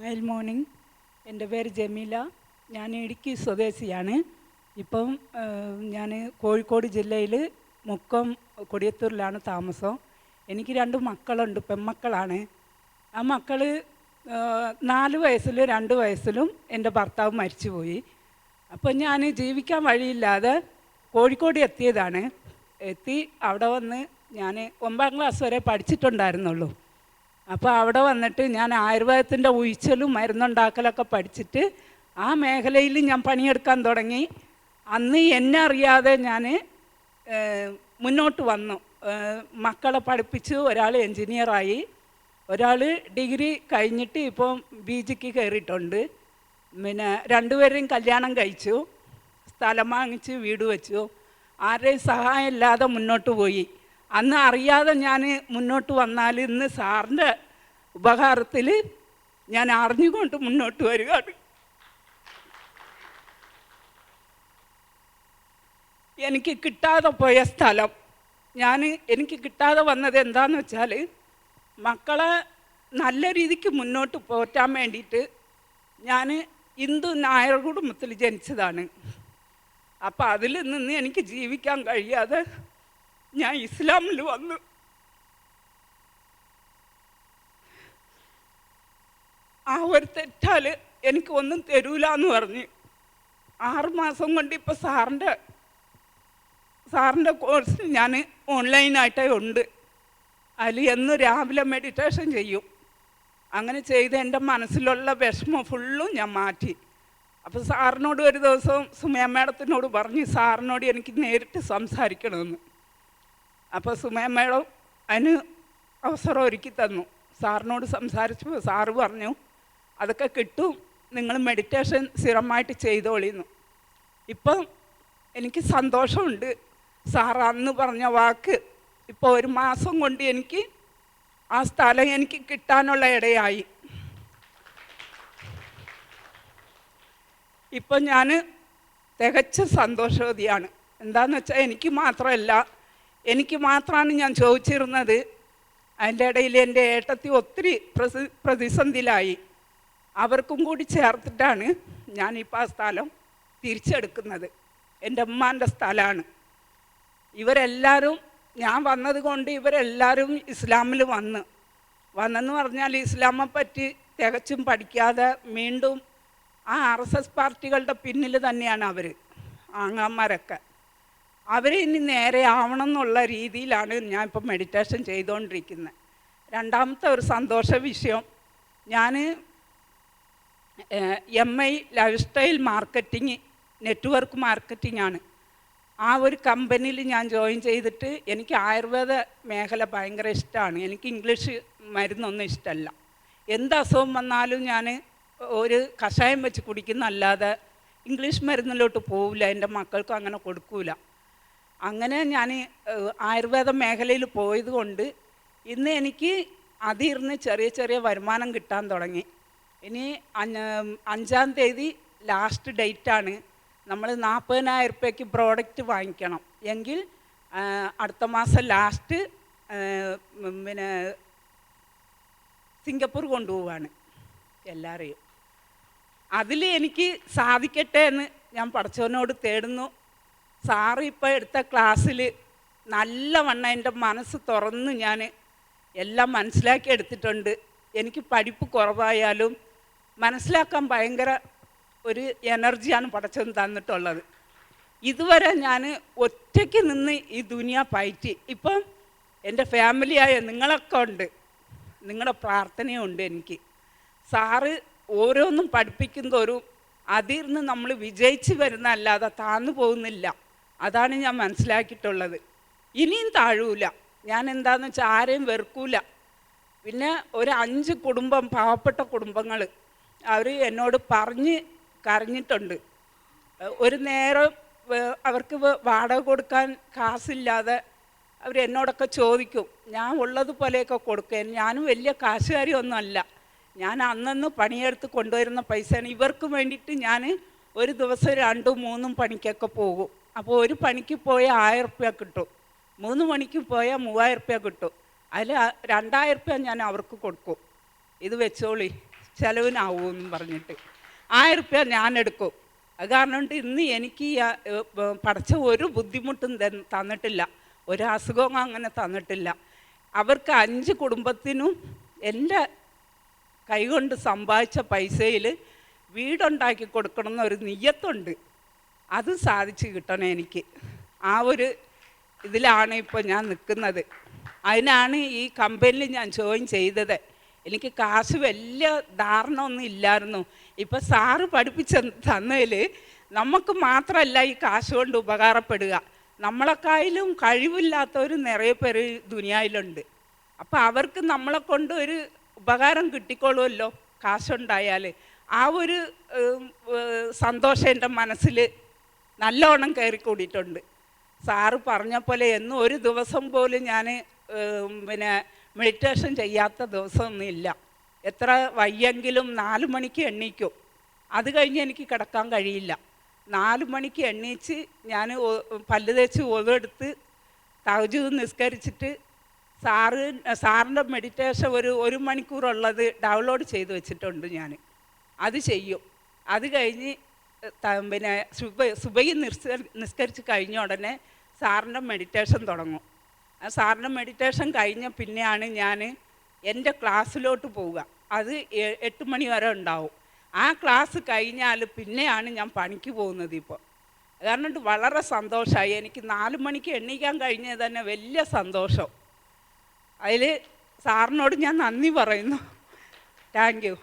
Good morning. എൻ്റെ പേര് ജമീല. ഞാൻ ഇടുക്കി സ്വദേശിയാണ്. ഇപ്പം ഞാൻ കോഴിക്കോട് ജില്ലയിൽ മുക്കം കൊടിയത്തൂരിലാണ് താമസം. എനിക്ക് 2 മക്കളുണ്ട്, പെൺമക്കളാണ്. ആ മക്കൾ 4 വയസ്സിലും 2 വയസ്സിലും എൻ്റെ ഭർത്താവ് മരിച്ചുപോയി. അപ്പം ഞാൻ ജീവിക്കാൻ വഴിയില്ലാതെ കോഴിക്കോട് എത്തിയതാണ്. എത്തി അവിടെ വന്ന് ഞാൻ 9ാം ക്ലാസ് വരെ പഠിച്ചിട്ടുണ്ടായിരുന്നുള്ളൂ. അപ്പോൾ അവിടെ വന്നിട്ട് ഞാൻ ആയുർവേദത്തിൻ്റെ ഉഴിച്ചലും മരുന്നുണ്ടാക്കലൊക്കെ പഠിച്ചിട്ട് ആ മേഖലയിൽ ഞാൻ പണിയെടുക്കാൻ തുടങ്ങി. അന്ന് എന്നെ അറിയാതെ ഞാൻ മുന്നോട്ട് വന്നു. മക്കളെ പഠിപ്പിച്ചു. ഒരാൾ എൻജിനീയറായി, ഒരാൾ ഡിഗ്രി കഴിഞ്ഞിട്ട് ഇപ്പം PGക്ക് കയറിയിട്ടുണ്ട്. പിന്നെ 2 പേരെയും കല്യാണം കഴിച്ചു, സ്ഥലം വാങ്ങിച്ച് വീട് വെച്ചു. ആരുടെയും സഹായം ഇല്ലാതെ മുന്നോട്ട് പോയി. അന്ന് അറിയാതെ ഞാൻ മുന്നോട്ട് വന്നാൽ ഇന്ന് സാറിൻ്റെ ഉപകാരത്തിൽ ഞാൻ അറിഞ്ഞുകൊണ്ട് മുന്നോട്ട് വരികയാണ്. എനിക്ക് കിട്ടാതെ പോയ സ്ഥലം, എനിക്ക് കിട്ടാതെ വന്നത് എന്താണെന്ന് വെച്ചാൽ, മക്കളെ നല്ല രീതിക്ക് മുന്നോട്ട് പോറ്റാൻ വേണ്ടിയിട്ട് ഞാൻ ഹിന്ദു നായർ കുടുംബത്തിൽ ജനിച്ചതാണ്. അപ്പം അതിൽ നിന്ന് എനിക്ക് ജീവിക്കാൻ കഴിയാതെ ഞാൻ ഇസ്ലാമിൽ വന്നു. ആ ഒരു തെറ്റാൽ എനിക്ക് ഒന്നും തരൂല എന്ന് പറഞ്ഞ് 6 മാസം കൊണ്ട് ഇപ്പോൾ സാറിൻ്റെ കോഴ്സ് ഞാൻ ഓൺലൈനായിട്ടേ ഉണ്ട്. അതിൽ എന്നും രാവിലെ മെഡിറ്റേഷൻ ചെയ്യും. അങ്ങനെ ചെയ്ത് എൻ്റെ മനസ്സിലുള്ള വിഷമം ഫുള്ളും ഞാൻ മാറ്റി. അപ്പോൾ സാറിനോട് ഒരു ദിവസം സുമയ മേഡത്തിനോട് പറഞ്ഞ് സാറിനോട് എനിക്ക് നേരിട്ട് സംസാരിക്കണമെന്ന്. അപ്പോൾ സുമയ മേഡം അതിന് അവസരം ഒരുക്കി തന്നു. സാറിനോട് സംസാരിച്ചപ്പോൾ സാറ് പറഞ്ഞു, അതൊക്കെ കിട്ടും, നിങ്ങൾ മെഡിറ്റേഷൻ സ്ഥിരമായിട്ട് ചെയ്തോളിന്ന്. ഇപ്പം എനിക്ക് സന്തോഷമുണ്ട്. സാർ അന്ന് പറഞ്ഞ വാക്ക് ഇപ്പോൾ 1 മാസം കൊണ്ട് എനിക്ക് ആ സ്ഥലം എനിക്ക് കിട്ടാനുള്ള ഇടയായി. ഇപ്പം ഞാൻ തികച്ച സന്തോഷവതിയാണ്. എന്താണെന്ന് വെച്ചാൽ എനിക്ക് മാത്രമാണ് ഞാൻ ചോദിച്ചിരുന്നത്. അതിൻ്റെ ഇടയിൽ എൻ്റെ ഏട്ടത്തി ഒത്തിരി പ്രതിസന്ധിയിലായി. അവർക്കും കൂടി ചേർത്തിട്ടാണ് ഞാനിപ്പോൾ ആ സ്ഥലം തിരിച്ചെടുക്കുന്നത്. എൻ്റെ ഉമ്മാൻ്റെ സ്ഥലമാണ്. ഇവരെല്ലാവരും, ഞാൻ വന്നത് കൊണ്ട് ഇവരെല്ലാവരും ഇസ്ലാമിൽ വന്നെന്ന് പറഞ്ഞാൽ ഇസ്ലാമെ പറ്റി തികച്ചും പഠിക്കാതെ വീണ്ടും ആ RSS പാർട്ടികളുടെ പിന്നിൽ തന്നെയാണ് അവർ, ആങ്ങാന്മാരൊക്കെ. അവർ ഇനി നേരെ ആവണം എന്നുള്ള രീതിയിലാണ് ഞാൻ ഇപ്പോൾ മെഡിറ്റേഷൻ ചെയ്തുകൊണ്ടിരിക്കുന്നത്. രണ്ടാമത്തെ ഒരു സന്തോഷ വിഷയം, ഞാൻ MI life style marketing, network marketing ആണ്. ആ ഒരു കമ്പനിയിൽ ഞാൻ ജോയിൻ ചെയ്തിട്ട് എനിക്ക് ആയുർവേദ മേഖല ഭയങ്കര ഇഷ്ടമാണ്. എനിക്ക് ഇംഗ്ലീഷ് മരുന്നൊന്നും ഇഷ്ടമല്ല. എന്ത് അസുഖം വന്നാലും ഞാൻ ഒരു കഷായം വെച്ച് കുടിക്കുന്നല്ലാതെ ഇംഗ്ലീഷ് മരുന്നിലോട്ട് പോവില്ല, എൻ്റെ മക്കൾക്കും അങ്ങനെ കൊടുക്കൂല. അങ്ങനെ ഞാൻ ആയുർവേദ മേഖലയിൽ പോയത് കൊണ്ട് ഇന്ന് എനിക്ക് അതിർന്ന് ചെറിയ ചെറിയ വരുമാനം കിട്ടാൻ തുടങ്ങി. ഇനി 5-ാം തീയതി ലാസ്റ്റ് ഡേറ്റാണ്. നമ്മൾ 40,000 രൂപയ്ക്ക് പ്രോഡക്റ്റ് വാങ്ങിക്കണം എങ്കിൽ അടുത്ത മാസം ലാസ്റ്റ് പിന്നെ സിംഗപ്പൂർ കൊണ്ടുപോവാണ് എല്ലാവരെയും. അതിൽ എനിക്ക് സാധിക്കട്ടെ എന്ന് ഞാൻ പടച്ചവനോട് തേടുന്നു. സാറ് ഇപ്പോൾ എടുത്ത ക്ലാസ്സിൽ നല്ലവണ്ണം എൻ്റെ മനസ്സ് തുറന്ന് ഞാൻ എല്ലാം മനസ്സിലാക്കി എടുത്തിട്ടുണ്ട്. എനിക്ക് പഠിപ്പ് കുറവായാലും മനസ്സിലാക്കാൻ ഭയങ്കര ഒരു എനർജിയാണ് പടച്ചവൻ തന്നിട്ടുള്ളത്. ഇതുവരെ ഞാൻ ഒറ്റയ്ക്ക് നിന്ന് ഈ ദുനിയ പയറ്റി. ഇപ്പം എൻ്റെ ഫാമിലിയായ നിങ്ങളൊക്കെ ഉണ്ട്, നിങ്ങളുടെ പ്രാർത്ഥനയുണ്ട് എനിക്ക്. സാറ് ഓരോന്നും പഠിപ്പിക്കുന്നതോറും അതിർന്ന് നമ്മൾ വിജയിച്ച് വരുന്നതല്ലാതെ താന്നു പോകുന്നില്ല. അതാണ് ഞാൻ മനസ്സിലാക്കിയിട്ടുള്ളത്. ഇനിയും താഴൂല. ഞാൻ എന്താണെന്ന് വെച്ചാൽ ആരെയും വെറുക്കൂല. പിന്നെ ഒരു 5 കുടുംബം, പാവപ്പെട്ട കുടുംബങ്ങൾ, അവർ എന്നോട് പറഞ്ഞ് കരഞ്ഞിട്ടുണ്ട്. ഒരു നേരം അവർക്ക് വാടക കൊടുക്കാൻ കാശില്ലാതെ അവർ എന്നോടൊക്കെ ചോദിക്കും. ഞാൻ ഉള്ളതുപോലെയൊക്കെ കൊടുക്കുക. ഞാനും വലിയ കാശുകാരിയൊന്നും അല്ല. ഞാൻ അന്നന്ന് പണിയെടുത്ത് കൊണ്ടുവരുന്ന പൈസയാണ് ഇവർക്ക് വേണ്ടിയിട്ട്. ഞാൻ ഒരു ദിവസം 2-3 പണിക്കൊക്കെ പോകും. അപ്പോൾ ഒരു പണിക്ക് പോയാൽ 1000 രൂപ കിട്ടും, 3 പണിക്ക് പോയാൽ 3000 രൂപ കിട്ടും. അതിൽ 2000 രൂപ ഞാൻ അവർക്ക് കൊടുക്കും. ഇത് വെച്ചോളി, ചിലവിനാവുമെന്നും പറഞ്ഞിട്ട് 1000 റുപ്യ ഞാൻ എടുക്കും. അത് കാരണം കൊണ്ട് ഇന്ന് എനിക്ക് പഠിച്ച ഒരു ബുദ്ധിമുട്ടും തന്നിട്ടില്ല, ഒരു അസുഖവും അങ്ങനെ തന്നിട്ടില്ല. അവർക്ക് 5 കുടുംബത്തിനും എൻ്റെ കൈകൊണ്ട് സമ്പാദിച്ച പൈസയിൽ വീടുണ്ടാക്കി കൊടുക്കണം എന്നൊരു നിയ്യത്തുണ്ട്. അത് സാധിച്ചു കിട്ടണം എനിക്ക്. ആ ഒരു ഇതിലാണ് ഇപ്പോൾ ഞാൻ നിൽക്കുന്നത്. അതിനാണ് ഈ കമ്പനിയിൽ ഞാൻ ജോയിൻ ചെയ്തത്. എനിക്ക് കാശ് വലിയ ധാരണമൊന്നും ഇല്ലായിരുന്നു. ഇപ്പം സാറ് പഠിപ്പിച്ച് തന്നതിൽ നമുക്ക് മാത്രമല്ല ഈ കാശ് കൊണ്ട് ഉപകാരപ്പെടുക, നമ്മളെക്കായാലും കഴിവില്ലാത്തവർ നിറയെ പേര് ദുനിയായിലുണ്ട്. അപ്പം അവർക്ക് നമ്മളെ കൊണ്ട് ഒരു ഉപകാരം കിട്ടിക്കോളുമല്ലോ കാശുണ്ടായാൽ. ആ ഒരു സന്തോഷം എൻ്റെ മനസ്സിൽ നല്ലോണം കയറിക്കൂടിയിട്ടുണ്ട്. സാറ് പറഞ്ഞ പോലെ എന്നും ഒരു ദിവസം പോലും ഞാൻ മെഡിറ്റേഷൻ ചെയ്യാത്ത ദിവസമൊന്നുമില്ല. എത്ര വയ്യെങ്കിലും 4 മണിക്ക് എണ്ണീക്കും. അത് കഴിഞ്ഞ് എനിക്ക് കിടക്കാൻ കഴിയില്ല. 4 മണിക്ക് എണ്ണീച്ച് ഞാൻ പല്ല് തേച്ച് ഒതെടുത്ത് തഹജ്ജുദ് നിസ്കരിച്ചിട്ട് സാറിൻ്റെ മെഡിറ്റേഷൻ ഒരു മണിക്കൂറുള്ളത് ഡൗൺലോഡ് ചെയ്ത് വെച്ചിട്ടുണ്ട് ഞാൻ. അത് ചെയ്യും. അത് കഴിഞ്ഞ് സുബഹി നിസ്കരിച്ച് കഴിഞ്ഞ ഉടനെ സാറിൻ്റെ മെഡിറ്റേഷൻ തുടങ്ങും. ആ സാറിൻ്റെ മെഡിറ്റേഷൻ കഴിഞ്ഞ പിന്നെയാണ് ഞാൻ എൻ്റെ ക്ലാസ്സിലോട്ട് പോവുക. അത് 8 മണി വരെ ഉണ്ടാവും. ആ ക്ലാസ് കഴിഞ്ഞാൽ പിന്നെയാണ് ഞാൻ പണിക്ക് പോകുന്നത് ഇപ്പോൾ. കാരണം വളരെ സന്തോഷമായി. എനിക്ക് 4 മണിക്ക് എണീക്കാൻ കഴിഞ്ഞത് തന്നെ വലിയ സന്തോഷം. അതിൽ സാറിനോട് ഞാൻ നന്ദി പറയുന്നു. Thank you.